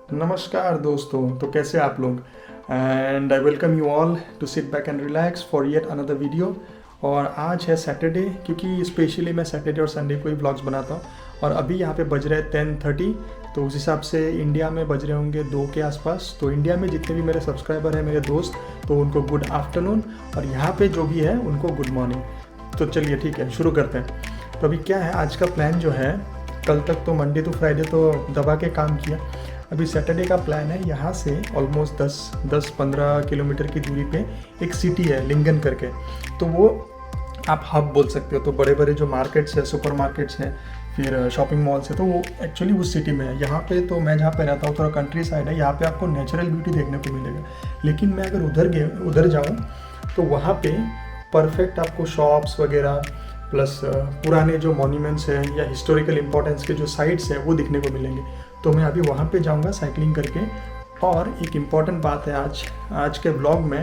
नमस्कार दोस्तों, तो कैसे आप लोग। And I welcome you all to sit back and relax for yet another video. और आज है सैटरडे, क्योंकि स्पेशली मैं सैटरडे और संडे को ही व्लॉग्स बनाता हूँ। और अभी यहाँ पे बज रहे हैं 10:30, तो उस हिसाब से इंडिया में बज रहे होंगे 2 के आसपास। तो इंडिया में जितने भी मेरे सब्सक्राइबर हैं, मेरे दोस्त, तो उनको गुड आफ्टरनून, और यहाँ पे जो भी है उनको गुड मॉर्निंग। तो चलिए ठीक है, शुरू करते हैं। तो अभी क्या है, आज का प्लान जो है, कल तक तो मंडे टू फ्राइडे तो दबा के काम किया। अभी सैटरडे का प्लान है, यहाँ से ऑलमोस्ट 10-15 किलोमीटर की दूरी पे एक सिटी है लिंगन करके। तो वो आप हब बोल सकते हो। तो बड़े बड़े जो मार्केट्स है, सुपर मार्केट्स हैं, फिर शॉपिंग मॉल्स है, तो वो एक्चुअली उस सिटी में है। यहाँ पे तो मैं जहाँ पे रहता हूँ थोड़ा कंट्री साइड है, यहाँ पे आपको नेचुरल ब्यूटी देखने को मिलेगा। लेकिन मैं अगर उधर जाऊँ तो वहाँ पे परफेक्ट आपको शॉप्स वगैरह प्लस पुराने जो मॉन्यूमेंट्स हैं या हिस्टोरिकल इंपॉर्टेंस के जो साइट्स हैं वो दिखने को मिलेंगे। तो मैं अभी वहाँ पे जाऊँगा साइकिलिंग करके। और एक इम्पॉर्टेंट बात है, आज के ब्लॉग में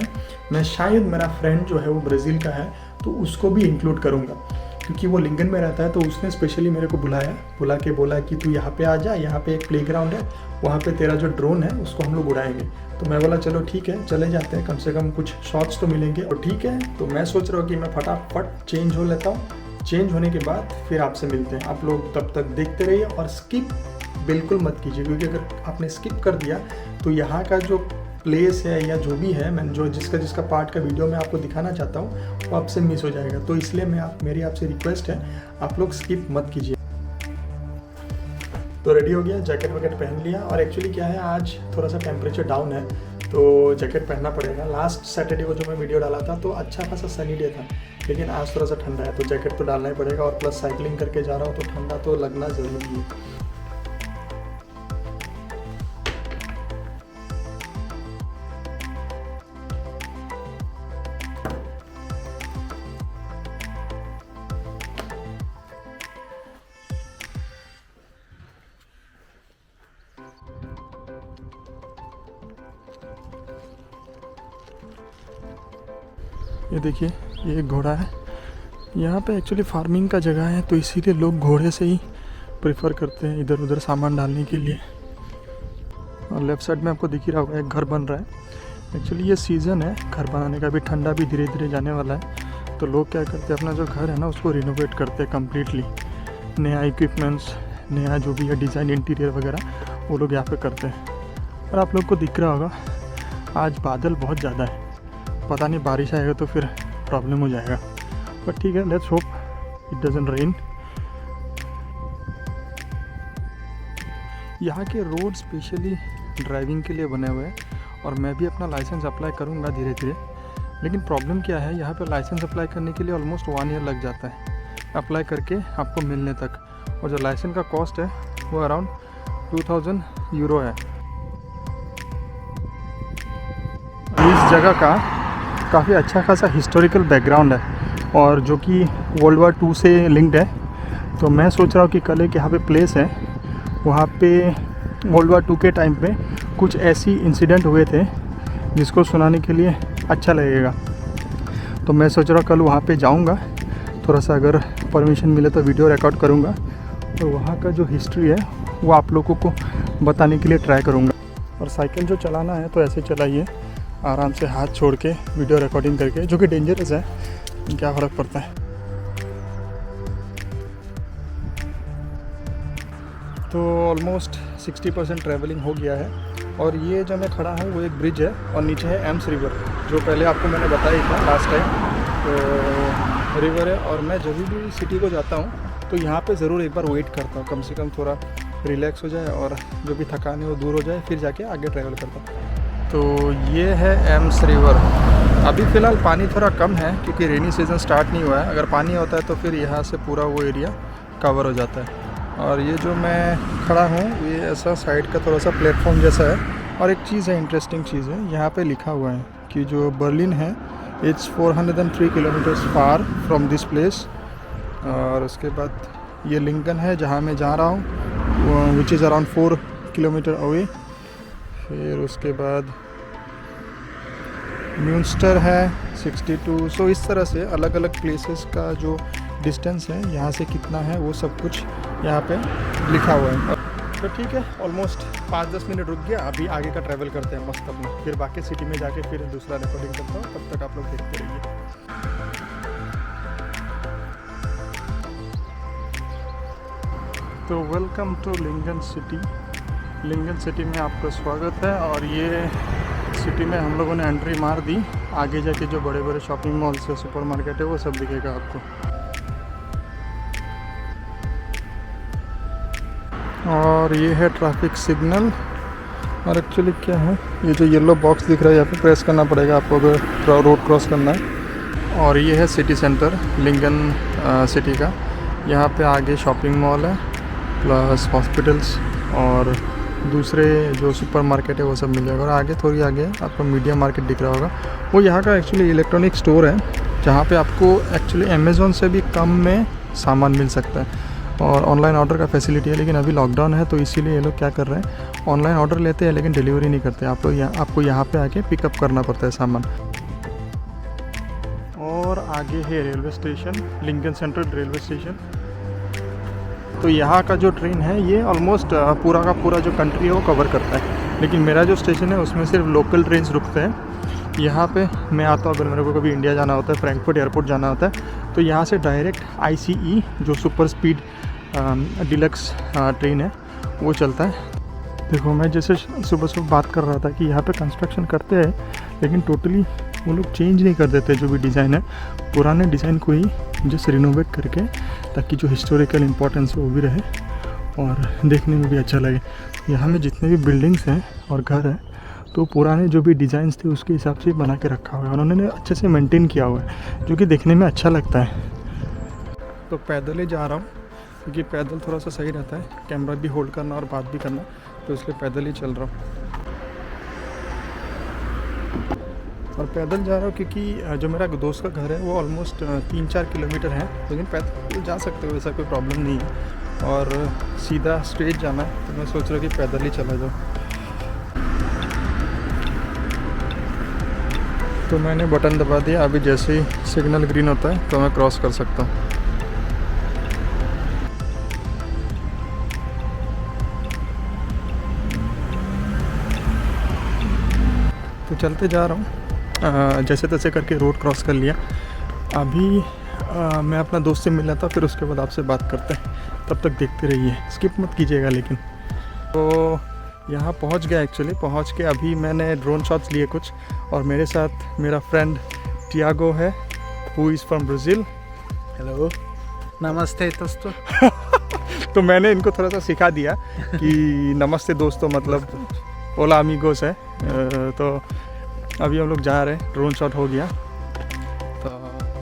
मैं शायद, मेरा फ्रेंड जो है वो ब्राज़ील का है, तो उसको भी इंक्लूड करूँगा, क्योंकि वो लिंगन में रहता है। तो उसने स्पेशली मेरे को बुला के बोला कि तू यहाँ पे आ जा, यहाँ पे एक प्लेग्राउंड है, वहाँ पे तेरा जो ड्रोन है उसको हम लोग उड़ाएंगे। तो मैं बोला चलो ठीक है, चले जाते हैं, कम से कम कुछ शॉट्स तो मिलेंगे। और ठीक है, तो मैं सोच रहा हूँ कि मैं फटाफट चेंज हो लेता हूँ। चेंज होने के बाद फिर आपसे मिलते हैं। आप लोग तब तक देखते रहिए और स्किप बिल्कुल मत कीजिए, क्योंकि अगर आपने स्किप कर दिया तो यहाँ का जो प्लेस है या जो भी है, मैं जो जिसका पार्ट का वीडियो मैं आपको दिखाना चाहता हूँ वो आपसे मिस हो जाएगा। तो इसलिए मेरी आपसे रिक्वेस्ट है, आप लोग स्किप मत कीजिए। तो रेडी हो गया, जैकेट वैकेट पहन लिया। और एक्चुअली क्या है, आज थोड़ा सा टेम्परेचर डाउन है तो जैकेट पहनना पड़ेगा। लास्ट सैटरडे को जो मैं वीडियो डाला था तो अच्छा खासा सनी डे था, लेकिन आज थोड़ा सा ठंडा है, तो जैकेट तो डालना ही पड़ेगा। और प्लस साइकिलिंग करके जा रहा हूँ तो ठंडा तो लगना ज़रूरी है। ये देखिए, ये एक घोड़ा है। यहाँ पे एक्चुअली फार्मिंग का जगह है, तो इसीलिए लोग घोड़े से ही प्रेफर करते हैं इधर उधर सामान डालने के लिए। और लेफ़्ट साइड में आपको दिख ही रहा होगा, एक घर बन रहा है। एक्चुअली ये सीज़न है घर बनाने का, भी ठंडा भी धीरे धीरे जाने वाला है। तो लोग क्या करते हैं, अपना जो घर है ना उसको रिनोवेट करते हैं कम्प्लीटली। नया इक्विपमेंट्स, नया जो भी है डिज़ाइन, इंटीरियर वगैरह वो लोग यहाँ पे करते हैं। और आप लोग को दिख रहा होगा, आज बादल बहुत ज़्यादा है, पता नहीं बारिश आएगा तो फिर प्रॉब्लम हो जाएगा। बट ठीक है, let's hope it doesn't rain. यहाँ के रोड स्पेशली ड्राइविंग के लिए बने हुए हैं, और मैं भी अपना लाइसेंस अप्लाई करूँगा धीरे धीरे। लेकिन प्रॉब्लम क्या है, यहाँ पे लाइसेंस अप्लाई करने के लिए ऑलमोस्ट 1 ईयर लग जाता है अप्लाई करके आपको मिलने तक। और जो लाइसेंस का कॉस्ट है वो अराउंड 2000 यूरो है। इस जगह का काफ़ी अच्छा खासा हिस्टोरिकल बैकग्राउंड है, और जो कि वर्ल्ड वार 2 से लिंक्ड है। तो मैं सोच रहा हूँ कि कल एक यहाँ पे प्लेस है, वहाँ पे वर्ल्ड वार 2 के टाइम पे कुछ ऐसी इंसिडेंट हुए थे जिसको सुनाने के लिए अच्छा लगेगा। तो मैं सोच रहा हूँ कल वहाँ पे जाऊँगा, थोड़ा सा अगर परमिशन मिले तो वीडियो रिकॉर्ड करूँगा, और वहाँ का जो हिस्ट्री है वो आप लोगों को बताने के लिए ट्राई करूँगा। और साइकिल जो चलाना है तो ऐसे चलाइए, आराम से हाथ छोड़ के वीडियो रिकॉर्डिंग करके, जो कि डेंजरस है, क्या फ़र्क पड़ता है। तो ऑलमोस्ट 60% ट्रैवलिंग हो गया है। और ये जो मैं खड़ा हूँ वो एक ब्रिज है, और नीचे है एम्स रिवर, जो पहले आपको मैंने बताया था लास्ट टाइम। तो रिवर है, और मैं जब भी सिटी को जाता हूँ तो यहाँ पे ज़रूर एक बार वेट करता हूँ, कम से कम थोड़ा रिलैक्स हो जाए और जो भी थकान है वो दूर हो जाए, फिर जाके आगे ट्रैवल करता हूँ। तो ये है एम्स रिवर। अभी फ़िलहाल पानी थोड़ा कम है, क्योंकि रेनी सीज़न स्टार्ट नहीं हुआ है। अगर पानी होता है तो फिर यहाँ से पूरा वो एरिया कवर हो जाता है। और ये जो मैं खड़ा हूँ ये ऐसा साइड का थोड़ा सा प्लेटफॉर्म जैसा है। और एक चीज़ है, इंटरेस्टिंग चीज़ है, यहाँ पे लिखा हुआ है कि जो बर्लिन है, it's 403 kilometres far from this place. और उसके बाद ये लिंकन है जहाँ मैं जा रहा हूँ, which is around 4 kilometre away. फिर उसके बाद म्यूनस्टर है 62। सो इस तरह से अलग अलग प्लेसेस का जो डिस्टेंस है यहाँ से कितना है वो सब कुछ यहाँ पे लिखा हुआ है। तो ठीक है, ऑलमोस्ट 5-10 मिनट रुक गया। अभी आगे का ट्रैवल करते हैं मस्त अपना, फिर बाकी सिटी में जाके फिर दूसरा रिकॉर्डिंग करता हूँ। तब तक आप लोग देखते रहिए। तो वेलकम टू लिंगन सिटी। लिंगन सिटी में आपका स्वागत है। और ये सिटी में हम लोगों ने एंट्री मार दी। आगे जाके जो बड़े बड़े शॉपिंग मॉल्स है, सुपरमार्केट है, वो सब दिखेगा आपको। और ये है ट्रैफिक सिग्नल। और एक्चुअली क्या है, ये जो येलो बॉक्स दिख रहा है यहाँ पे प्रेस करना पड़ेगा आपको अगर रोड क्रॉस करना है। और ये है सिटी सेंटर लिंगन सिटी का। यहाँ पे आगे शॉपिंग मॉल है प्लस हॉस्पिटल्स और दूसरे जो सुपरमार्केट है वो सब मिल जाएगा। और आगे थोड़ी आगे आपको मीडिया मार्केट दिख रहा होगा, वो यहाँ का एक्चुअली इलेक्ट्रॉनिक स्टोर है जहाँ पे आपको एक्चुअली अमेज़ॉन से भी कम में सामान मिल सकता है। और ऑनलाइन ऑर्डर का फैसिलिटी है, लेकिन अभी लॉकडाउन है तो इसीलिए ये लोग क्या कर रहे हैं, ऑनलाइन ऑर्डर लेते हैं लेकिन डिलीवरी नहीं करते। आप लोग आपको यहाँ पे आके पिकअप करना पड़ता है सामान। और आगे है railway station, Lincoln central railway station. तो यहाँ का जो ट्रेन है ये ऑलमोस्ट पूरा का पूरा जो कंट्री है वो कवर करता है, लेकिन मेरा जो स्टेशन है उसमें सिर्फ लोकल ट्रेन्स रुकते हैं। यहाँ पे मैं आता हूँ अगर मेरे को कभी इंडिया जाना होता है, फ्रैंकफर्ट एयरपोर्ट जाना होता है, तो यहाँ से डायरेक्ट ICE जो सुपर स्पीड डिलक्स ट्रेन है वो चलता है। देखो मैं जैसे सुबह सुबह बात कर रहा था कि यहाँ पे कंस्ट्रक्शन करते हैं, लेकिन टोटली वो लोग चेंज नहीं कर देते। जो भी डिज़ाइन है पुराने डिज़ाइन को ही जस्ट रिनोवेट करके, ताकि जो हिस्टोरिकल इम्पोर्टेंस है वो भी रहे और देखने में भी अच्छा लगे। यहाँ में जितने भी बिल्डिंग्स हैं और घर हैं तो पुराने जो भी डिज़ाइंस थे उसके हिसाब से बना के रखा हुआ है, उन्होंने अच्छे से मेंटेन किया हुआ है, जो कि देखने में अच्छा लगता है। तो पैदल ही जा रहा हूँ क्योंकि पैदल थोड़ा सा सही रहता है, कैमरा भी होल्ड करना और बात भी करना, तो इसलिए पैदल ही चल रहा हूँ। और पैदल जा रहा हूँ क्योंकि जो मेरा दोस्त का घर है वो ऑलमोस्ट 3-4 किलोमीटर है, लेकिन पैदल जा सकते हो, ऐसा कोई प्रॉब्लम नहीं है। और सीधा स्ट्रेट जाना है तो मैं सोच रहा हूँ कि पैदल ही चला जाऊँ। तो मैंने बटन दबा दिया, अभी जैसे ही सिग्नल ग्रीन होता है तो मैं क्रॉस कर सकता हूँ। तो चलते जा रहा हूँ, जैसे तैसे करके रोड क्रॉस कर लिया। अभी मैं अपना दोस्त से मिला था, फिर उसके बाद आपसे बात करते हैं। तब तक देखते रहिए, स्किप मत कीजिएगा लेकिन। तो यहाँ पहुँच गया, एक्चुअली पहुँच के अभी मैंने ड्रोन शॉट्स लिए कुछ, और मेरे साथ मेरा फ्रेंड टियागो है, who is from Brazil. Hello, नमस्ते दोस्तों। तो मैंने इनको थोड़ा सा सिखा दिया कि नमस्ते दोस्तों मतलब ओला अमीगोस है। तो अभी हम लोग जा रहे हैं, ड्रोन शॉट हो गया, तो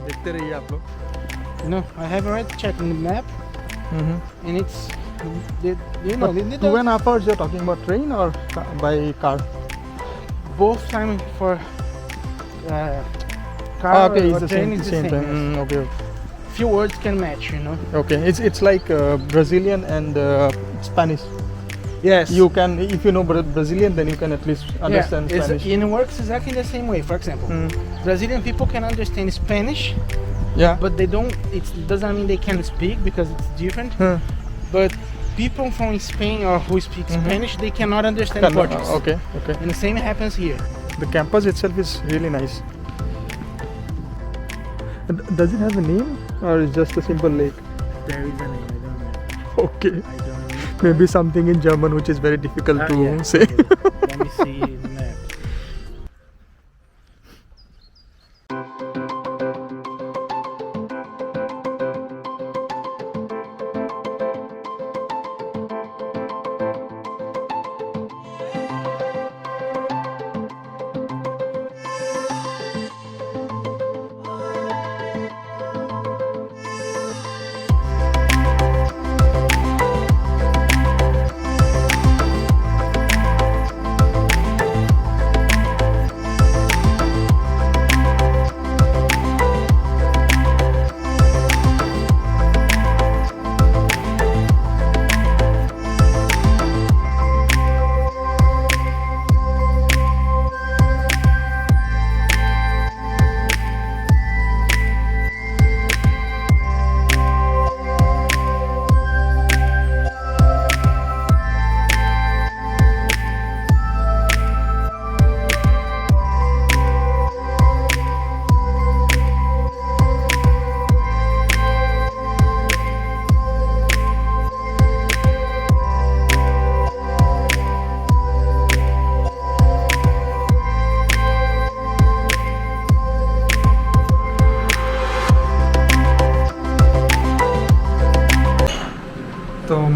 देखते रहिए आप लोग। No, I have already checked on the map, and it's, you know, But 2.5 hours you're talking about train or by car? both time for car Okay, or it's the train same, is the same same. time. yes. Okay, Few words can match, you know. okay. It's like Brazilian and Spanish. Yes. You can, if you know Brazilian, then you can at least understand yeah, Spanish. it works exactly the same way. For example, Brazilian people can understand Spanish, Yeah. but they don't. It doesn't mean they can speak because it's different. But people from Spain or who speak Spanish, they cannot understand Portuguese. Okay, okay. And the same happens here. The campus itself is really nice. Does it have a name or is just a simple lake? There is a name. I don't know. Okay. I don't know. Maybe something in German which is very difficult to Yeah, say. okay. Let me see the map.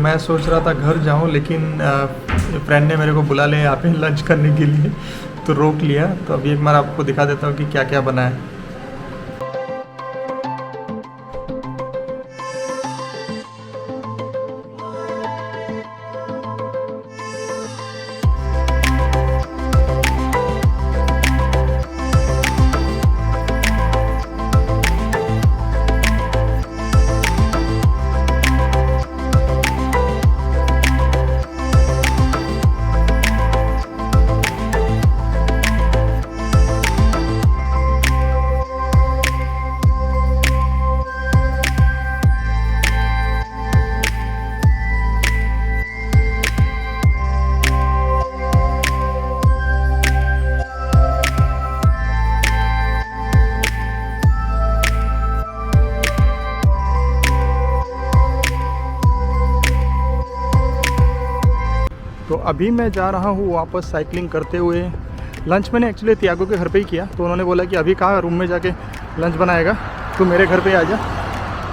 मैं सोच रहा था घर जाऊं, लेकिन friend ने मेरे को बुला लिया यहाँ पे लंच करने के लिए, तो रोक लिया। तो अभी एक बार आपको दिखा देता हूँ कि क्या क्या बना है। तो अभी मैं जा रहा हूँ वापस साइकिलिंग करते हुए। लंच मैंने एक्चुअली त्यागो के घर पे ही किया, तो उन्होंने बोला कि अभी कहाँ रूम में जाके लंच बनाएगा, तो मेरे घर पे आ जा,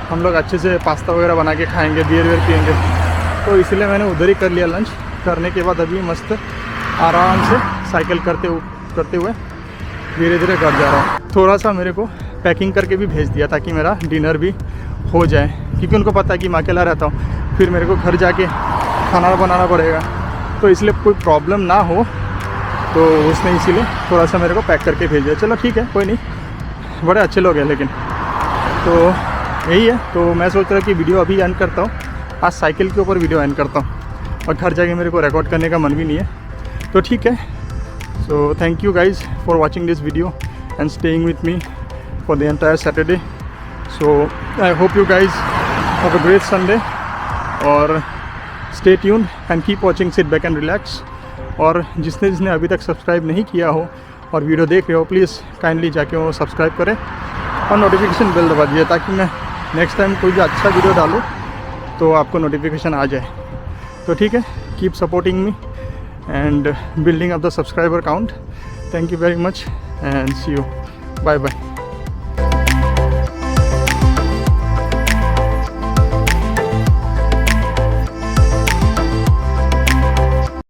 हम लोग अच्छे से पास्ता वगैरह बना के खाएंगे, बियर वेयर पियेंगे। तो इसलिए मैंने उधर ही कर लिया लंच। करने के बाद अभी मस्त आराम से साइकिल करते हुए धीरे धीरे घर जा रहा हूँ। थोड़ा सा मेरे को पैकिंग करके भी भेज दिया ताकि मेरा डिनर भी हो जाए, क्योंकि उनको पता है कि मैं अकेला रहता हूँ, फिर मेरे को घर जाके खाना बनाना पड़ेगा, तो इसलिए कोई प्रॉब्लम ना हो, तो उसने इसीलिए थोड़ा सा मेरे को पैक करके भेज दिया। चलो ठीक है, कोई नहीं, बड़े अच्छे लोग हैं। लेकिन तो यही है, तो मैं सोच रहा कि वीडियो अभी एंड करता हूँ, आज साइकिल के ऊपर वीडियो एंड करता हूँ, और घर जाके मेरे को रिकॉर्ड करने का मन भी नहीं है, तो ठीक है। So thank you guys for watching this video and staying with me for the entire Saturday. So I hope you guys have a great Sunday, और stay tuned and keep watching sit back and relax. और जिसने अभी तक subscribe नहीं किया हो और video देख रहे हो, प्लीज़ काइंडली जाके वो सब्सक्राइब करें और नोटिफिकेशन बेल दबा दीजिए, ताकि मैं नेक्स्ट टाइम कोई भी अच्छा वीडियो डालूँ तो आपको नोटिफिकेशन आ जाए। तो ठीक है, keep supporting me and building up the subscriber count. Thank you very much and see you, bye bye.